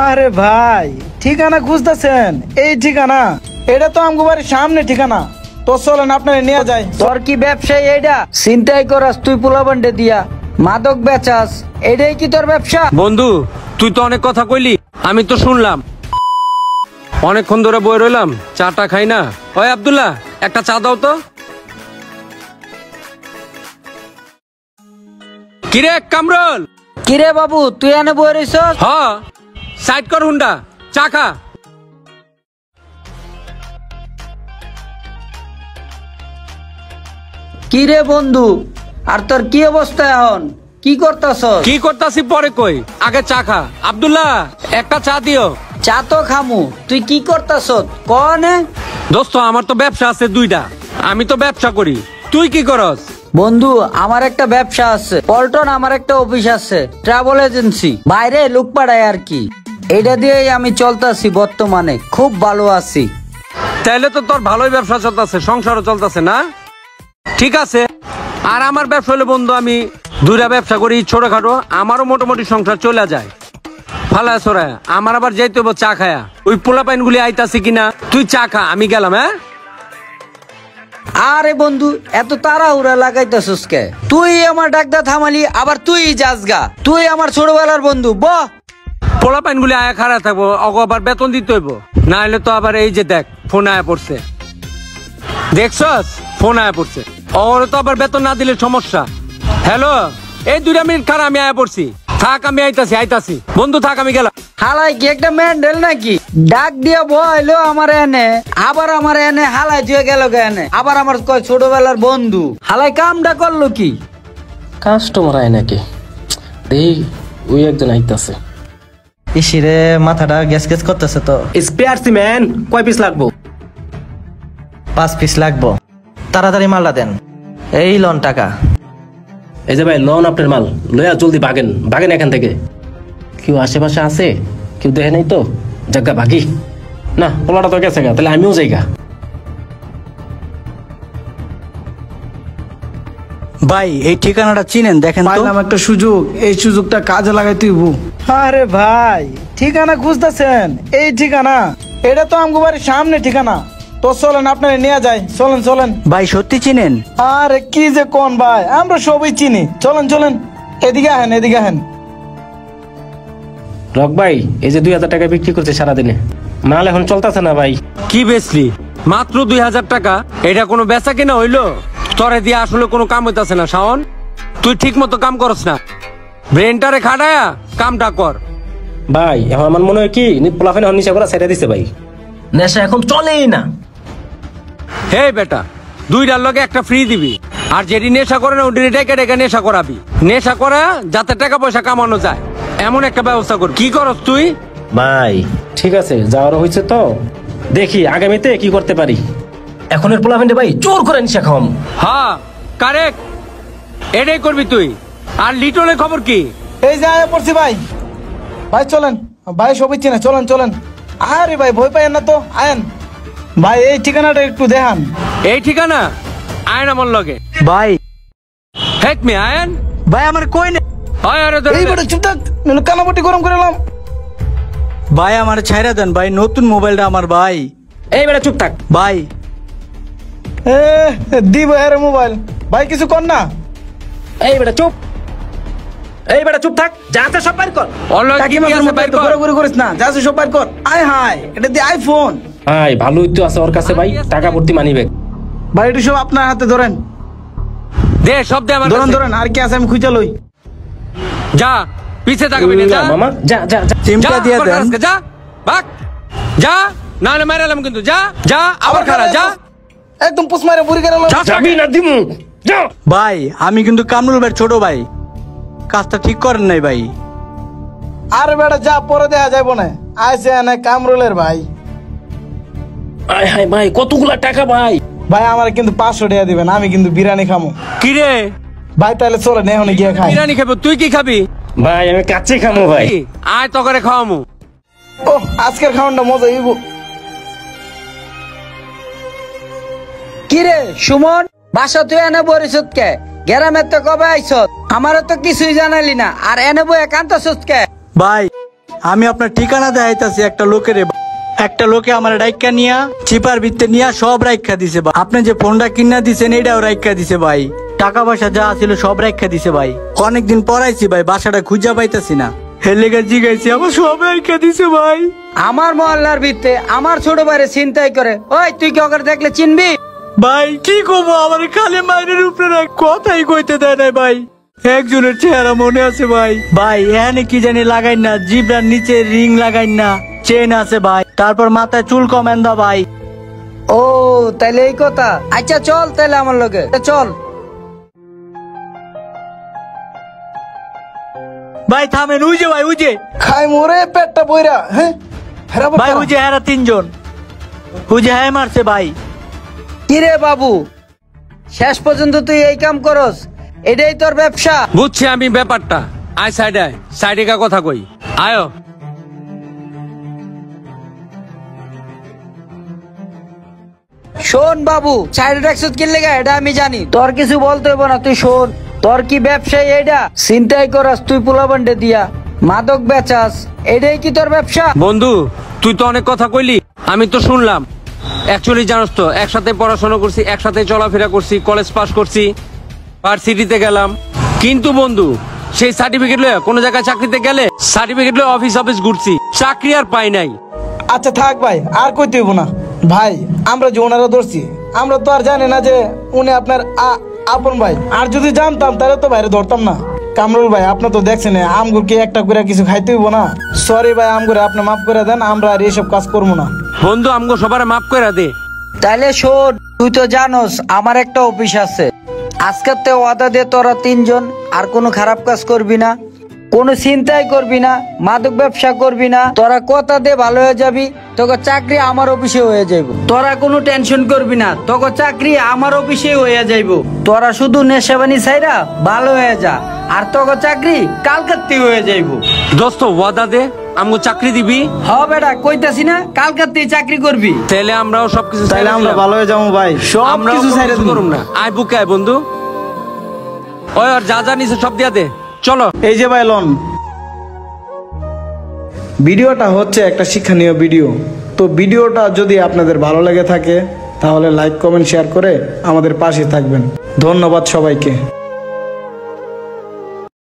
আরে ভাই ঠিকানা খুঁজতেছেন? এই ঠিকানা? এটা তো আমগো বাড়ির সামনে ঠিকানা। তো চলেন আপনারে নিয়ে যাই। তোর কি ব্যবসায় এইটা? চিন্তাই করাস তুই পোলাপান্ডে দিয়া মাদক বেচাস, এটাই কি তোর ব্যবসা? বন্ধু তুই তো অনেক কথা কইলি, আমি তো শুনলাম। অনেকক্ষণ ধরে বই রইলাম, চাটা খাই না। ওই আব্দুল্লাহ, একটা চা দাও তো। কিরে কামরুল? কিরে বাবু তুই এনে বই রইছস? হ, সাইড কর হুন্ডা, চা খা। কিরে বন্ধু, আর তোর কি অবস্থা এখন? কি করতাছস? কি করতাছি পরে কই, আগে চা খা। আব্দুল্লাহ একটা চা দিও। চা তো খামু, তুই কি করতাছস কনে? দোস্ত আমার তো ব্যবসা আছে দুইটা, আমি তো ব্যবসা করি। তুই কি করস? বন্ধু আমার একটা ব্যবসা আছে, পল্টন আমার একটা অফিস আছে, ট্রাভেল এজেন্সি, বাইরে লোক পাঠায় আর কি। এটা দিয়েই আমি চলতাছি বর্তমানে, খুব ভালো আছি। তাইলে তো তোর ভালোই ব্যবসা চলতেছে, সংসারও চলতেছে না? ঠিক আছে। আর আমার ব্যবসা হলে বন্ধু আমি দুইটা ব্যবসা করি ছোটখাটো, আমারও মোটামুটি সংসার চলে যায়। ফালা সরা আমার আবার যাইতে হবো চা খায়া। ওই পোলা পাইন গুলি আইতাছি কিনা, তুই চা খা, আমি গেলাম। হ্যাঁ আরে বন্ধু এত তাড়াহুড়া লাগাইতেছস কে? তুই আমার ডাকদা থামালি, আবার তুই যাসগা। তুই আমার ছোটবেলার বন্ধু, পোলা পাইন গুলি আয়া খারাপ থাকবো, অগো আবার বেতন দিতে হইব, না হলে তো আবার এই যে দেখ ফোন আয়া পড়ছে, দেখছস ফোন আয়া পড়ছে। ওরে তো আবার বেতন না দিলে সমস্যা। হ্যালো, এই 2 মিনিট খারাপ, আমি আয়া পড়ছি। থাক, আমি আইতাছি বন্ধু, থাক আমি গেলাম। হালাই কি একটা মেন্ডেল নাকি? ডাক দিয়া বইলো আমার এনে, আবার আমার এনে হালাই দিয়ে গেল এনে, আবার আমার কয় ছোটবেলার বন্ধু। হালাই কামটা করলো কি? কাস্টমার আয় নাকি? এই ওই একজন আইতাছে। ইসিরে মাথাটা গ্যাস গ্যাস করতেছে তো। স্পেয়ার সিমেন্ট কয় পিস লাগবো? 5 পিস লাগবো। তাড়াতাড়ি মালটা দেন। এই লন টাকা। এই যে ভাই লন আপনার মাল, লয়া জলদি ভাগেন এখান থেকে। কেউ আশেপাশে আছে? কেউ দেখে নাই তো? জাগা ভাগি না, পোলাটা তো গেছে গা, তাহলে আমিও যাইগা। ভাই এই ঠিকানাটা চিনেন? দেখেন তো। পাইলাম একটা সুযোগ, এই সুযোগটা কাজে লাগাই তুই। আরে ভাই ঠিকানা খুঁজতেছেন? এই ঠিকানা? এটা তো আমগো বাড়ির সামনে ঠিকানা। তো চলেন আপনারে নিয়ে যাই। চলেন। ভাই সত্যি চিনেন? আরে কি যে কোন ভাই, আমরা সবই চিনি। চলেন এদিকে আহেন। রক ভাই এই যে 2000 টাকা বিক্রি করছে সারাদিনে, মাল এখন চলতেছে না ভাই। কি বেচলি? মাত্র 2000 টাকা? এটা কোনো বেচা কিনা হইলো? তরে দিয়ে আসলে কোনো কাম হইতাছে না শাওন। তুই ঠিক মতো কাম করস না, ব্রেনটারে খাটায়া কামটা কর। ভাই এখন আমার মনে হয় কি পোলাফাইন এখন নিশা করা ছেড়ে দিছে ভাই, নেশা এখন চলেই না। হে বেটা, 2টার লগে একটা ফ্রি দিবি, আর যেটি নেশা করে না ওটি ডেকে নেশা করাবি। নেশা করা যাতে টাকা পয়সা কামানো যায় এমন একটা ব্যবস্থা কর। কি করস তুই? ভাই ঠিক আছে, যাওয়ার হয়েছে তো, দেখি আগামীতে কি করতে পারি। এখনের পোলাফাইন্ডে ভাই জোর করে নিশা খাওয়াম। হ্যাঁ কারেক্ট, এটাই করবি তুই। আর লিটনের খবর কি? এই যে আয়া পড়ছি ভাই। চলেন ভাই, সবই চিনে। চলেন। আরে ভাই ভয় পাইয়েন না তো, আয়েন ভাই। এই ঠিকানাটা একটু দেখান। এই ঠিকানা? আয়ন আমার লগে। ভাই হেক মি আয়ন। ভাই আমার কই না। এই বেটা চুপ থাক, কানাপটি গরম করে এলাম। ভাই আমার ছাইরা দেন ভাই, নতুন মোবাইলটা আমার ভাই। এই বেটা চুপ থাক ভাই। দিব এর মোবাইল ভাই, কিছু কর না। এই বেটা চুপ থাক, যাতে সব বাইর কর। ঘুরে করিস না, যা আছে সব বাইর কর। হাই এটা দিয়ে আইফোন। ভাই ভালোই তো আছে ওর কাছে ভাই, টাকা ভর্তি মানি ব্যাগ। ভাই এটা সব আপনার হাতে ধরেন। দে সব দে আমার কাছে। ধরেন আর কি আছে আমি খুঁজে লই। যা পিছে তাকাবি না, যা মামা যা চিমটা দিয়ে দেন। যা ভাগ, যা না হলে মারালাম কিন্তু। যা আবার খারাপ, যা একদম পুষ মারে বুড়ি গেল। যাবি না দিমু, যা। ভাই আমি কিন্তু কামরুল ভাই ছোট ভাই, কাজটা ঠিক করেন নাই ভাই। আরে বেটা যা, পরে দেখা যাইব না। আইছে এনে কামরুলের ভাই। আয় হায় ভাই কতগুলা টাকা ভাই। ভাই আমার কিন্তু 500 টাকা দিবেন, আমি কিন্তু বিরিয়ানি খামু। কি রে ভাই তাহলে চলে নে এখন গিয়ে খাই। বিরিয়ানি খাবো? তুই কি খাবি? ভাই আমি কাচ্চি খামু ভাই। আয় তো করে খাওয়ামু। ও আজকের খাওয়ানটা মজা হইব। কিরে সুমন, বাসা তুই এনে বরিছত কে? গ্রামের তো কবে আইছত? আমারও তো কিছুই জানালি না, আর এনে বই একান্ত কে? ভাই আমি আপনার ঠিকানা দেখাইতাছি একটা লোকে আমার রাইখা নিয়া চিপার ভিতরে নিয়া সব রাইখা দিছে ভাই। আপনি যে ফোনটা কিনা দিছেন এটাও রাইখা দিছে ভাই। টাকা পয়সা যা ছিল সব রাইখা দিছে ভাই। অনেকদিন পড়াইছি ভাই, বাসাটা খুঁজা পাইতাছি না, হেলেগা জিগাইছি, আমার সব রাইখা দিছে ভাই। আমার মহল্লার ভিতরে আমার ছোট ভাইরে চিন্তাই করে। ওই তুই কি ওকে দেখলে চিনবি? ভাই কি করবো, আমার খালি মায়ের উপরে কথাই কইতে দেয় নাই ভাই। একজনের চেহারা মনে আছে ভাই। ভাই এখানে কি জানি লাগাই না, জিব্রার নিচে রিং লাগাই না, চেন আছে ভাই, তারপর মাথায় চুল কমেন্দা ভাই। ও তাইলে এই কথা। আচ্ছা চল তাইলে আমার লগে চল। ভাই থামেন, উজে ভাই উজে খাই মোরে পেটটা বইরা। হ্যাঁ ভাই উজে হেরা তিনজন, উজে হ্যাঁ মারছে ভাই। কিরে বাবু, শেষ পর্যন্ত তুই এই কাম করস? এটাই তোর ব্যবসা? বুঝছি আমি ব্যাপারটা। আয় সাইডে কা কথা কই। আয়ো শোন বাবু, সাইড ট্যাক্সত কিনলে গা এটা আমি জানি, তোর কিছু বলতে হইব না। তুই শোন, তোর কি ব্যবসায়ী এইটা? চিন্তাই করস তুই পোলাপান্ডে দিয়া মাদক বেচাস, এটাই কি তোর ব্যবসা? বন্ধু তুই তো অনেক কথা কইলি, আমি তো শুনলাম। অ্যাকচুয়ালি জানোস তো, একসাথে পড়াশোনা করছি, একসাথে চলাফেরা করছি, কলেজ পাস করছি, ভার্সিটিতে গেলাম। কিন্তু বন্ধু সেই সার্টিফিকেট লয়ে কোনো জায়গায় চাকরিতে গেলে সার্টিফিকেট লয়ে অফিস ঘুরছি, চাকরি আর পাই নাই। আচ্ছা থাক ভাই, আর কইতে হইব না ভাই। আমরা যে ওনারা ধরছি, আমরা তো আর জানি না যে উনি আপনার আপন ভাই। আর যদি জানতাম তাহলে তো বাইরে ধরতাম না। কামরুল ভাই আপনি তো দেখছেন, আমগুর কি একটা করে কিছু খাইতে হইব না? সরি ভাই, আমগুরে আপনি মাফ করে দেন, আমরা আর এইসব কাজ করবো না। বন্ধু আমগো সবার মাফ করে দে। তাইলে শোন, তুই তো জানোস আমার একটা অফিস আছে। আজকের তে ওয়াদা দে তোরা তিনজন আর কোনো খারাপ কাজ করবি না, কোনো চিন্তাই করবি না, মাদক ব্যবসা করবি না। তোরা কথা দে ভালো হয়ে যাবি, তোকে চাকরি আমার অফিসে হয়ে যাইব। তোরা কোনো টেনশন করবি না, তোকে চাকরি আমার অফিসে হয়ে যাইব। তোরা শুধু নেশাবানি ছাইরা ভালো হয়ে যা, আর তোকে চাকরি কালকাত্তি হয়ে যাইব। দোস্ত ওয়াদা দে, আমগো চাকরি দিবি। হ বেটা, কইতাছি না কালকাত্তি চাকরি করবি। তাহলে আমরাও সবকিছু তাইলে আমরা ভালো হয়ে যাবো ভাই, সব আমরাও কিছু ছাইড়া কিছু দিবো। করুম না। আয় বুকে আয় বন্ধু। ওই আর যা নিছে সব দিয়া দে, চলো। এই যে ভাই লন, ভিডিওটা হচ্ছে একটা শিক্ষণীয় ভিডিও। তো ভিডিওটা যদি আপনাদের ভালো লেগে থাকে তাহলে লাইক কমেন্ট শেয়ার করে আমাদের পাশে থাকবেন। ধন্যবাদ সবাইকে।